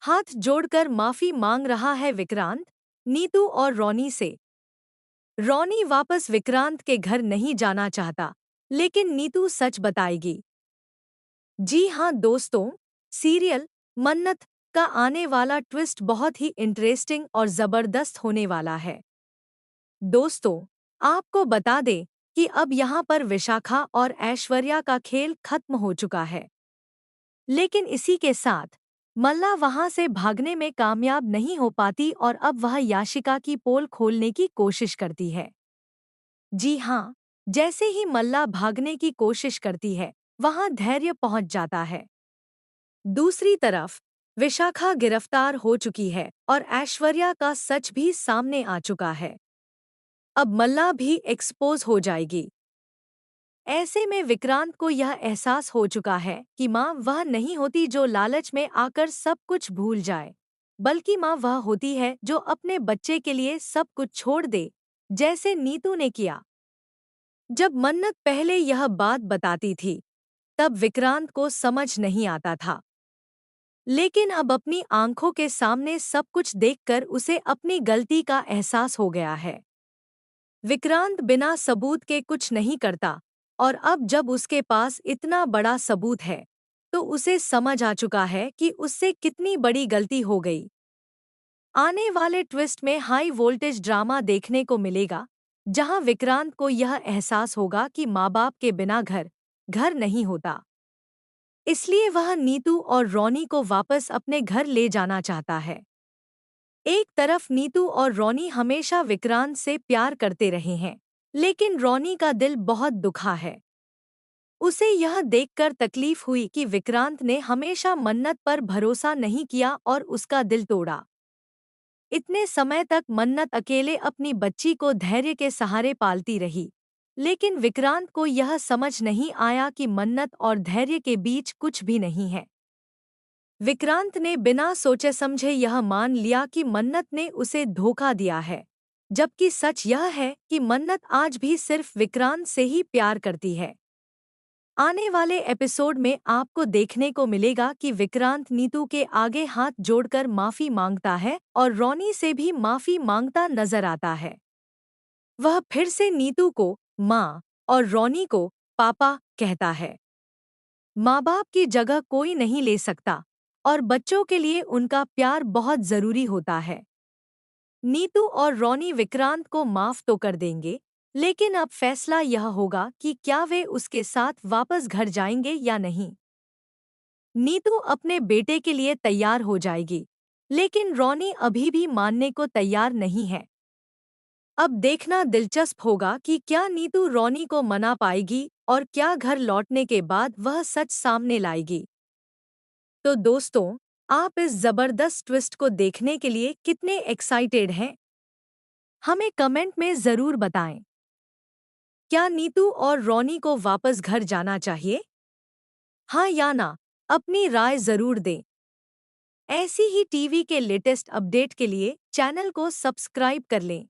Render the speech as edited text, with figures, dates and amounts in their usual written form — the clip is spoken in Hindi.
हाथ जोड़कर माफी मांग रहा है विक्रांत, नीतू और रॉनी से। रॉनी वापस विक्रांत के घर नहीं जाना चाहता, लेकिन नीतू सच बताएगी। जी हाँ दोस्तों, सीरियल मन्नत का आने वाला ट्विस्ट बहुत ही इंटरेस्टिंग और जबरदस्त होने वाला है। दोस्तों, आपको बता दें कि अब यहाँ पर विशाखा और ऐश्वर्या का खेल खत्म हो चुका है। लेकिन इसी के साथ मल्ला वहां से भागने में कामयाब नहीं हो पाती और अब वह याशिका की पोल खोलने की कोशिश करती है। जी हाँ, जैसे ही मल्ला भागने की कोशिश करती है, वहां धैर्य पहुंच जाता है। दूसरी तरफ विशाखा गिरफ्तार हो चुकी है और ऐश्वर्या का सच भी सामने आ चुका है। अब मल्ला भी एक्सपोज हो जाएगी। ऐसे में विक्रांत को यह एहसास हो चुका है कि माँ वह नहीं होती जो लालच में आकर सब कुछ भूल जाए, बल्कि माँ वह होती है जो अपने बच्चे के लिए सब कुछ छोड़ दे, जैसे नीतू ने किया। जब मन्नत पहले यह बात बताती थी, तब विक्रांत को समझ नहीं आता था। लेकिन अब अपनी आंखों के सामने सब कुछ देखकर उसे अपनी गलती का एहसास हो गया है। विक्रांत बिना सबूत के कुछ नहीं करता, और अब जब उसके पास इतना बड़ा सबूत है, तो उसे समझ आ चुका है कि उससे कितनी बड़ी गलती हो गई। आने वाले ट्विस्ट में हाई वोल्टेज ड्रामा देखने को मिलेगा, जहां विक्रांत को यह एहसास होगा कि माँ बाप के बिना घर घर नहीं होता। इसलिए वह नीतू और रॉनी को वापस अपने घर ले जाना चाहता है। एक तरफ नीतू और रॉनी हमेशा विक्रांत से प्यार करते रहे हैं, लेकिन रॉनी का दिल बहुत दुखा है। उसे यह देखकर तकलीफ हुई कि विक्रांत ने हमेशा मन्नत पर भरोसा नहीं किया और उसका दिल तोड़ा। इतने समय तक मन्नत अकेले अपनी बच्ची को धैर्य के सहारे पालती रही, लेकिन विक्रांत को यह समझ नहीं आया कि मन्नत और धैर्य के बीच कुछ भी नहीं है। विक्रांत ने बिना सोचे समझे यह मान लिया कि मन्नत ने उसे धोखा दिया है, जबकि सच यह है कि मन्नत आज भी सिर्फ विक्रांत से ही प्यार करती है। आने वाले एपिसोड में आपको देखने को मिलेगा कि विक्रांत नीतू के आगे हाथ जोड़कर माफी मांगता है और रॉनी से भी माफी मांगता नजर आता है। वह फिर से नीतू को माँ और रॉनी को पापा कहता है। माँ बाप की जगह कोई नहीं ले सकता, और बच्चों के लिए उनका प्यार बहुत जरूरी होता है। नीतू और रॉनी विक्रांत को माफ तो कर देंगे, लेकिन अब फैसला यह होगा कि क्या वे उसके साथ वापस घर जाएंगे या नहीं। नीतू अपने बेटे के लिए तैयार हो जाएगी, लेकिन रॉनी अभी भी मानने को तैयार नहीं है। अब देखना दिलचस्प होगा कि क्या नीतू रॉनी को मना पाएगी और क्या घर लौटने के बाद वह सच सामने लाएगी। तो दोस्तों, आप इस जबरदस्त ट्विस्ट को देखने के लिए कितने एक्साइटेड हैं? हमें कमेंट में जरूर बताएं। क्या नीतू और रॉनी को वापस घर जाना चाहिए? हाँ या ना, अपनी राय जरूर दें। ऐसी ही टीवी के लेटेस्ट अपडेट के लिए चैनल को सब्सक्राइब कर लें।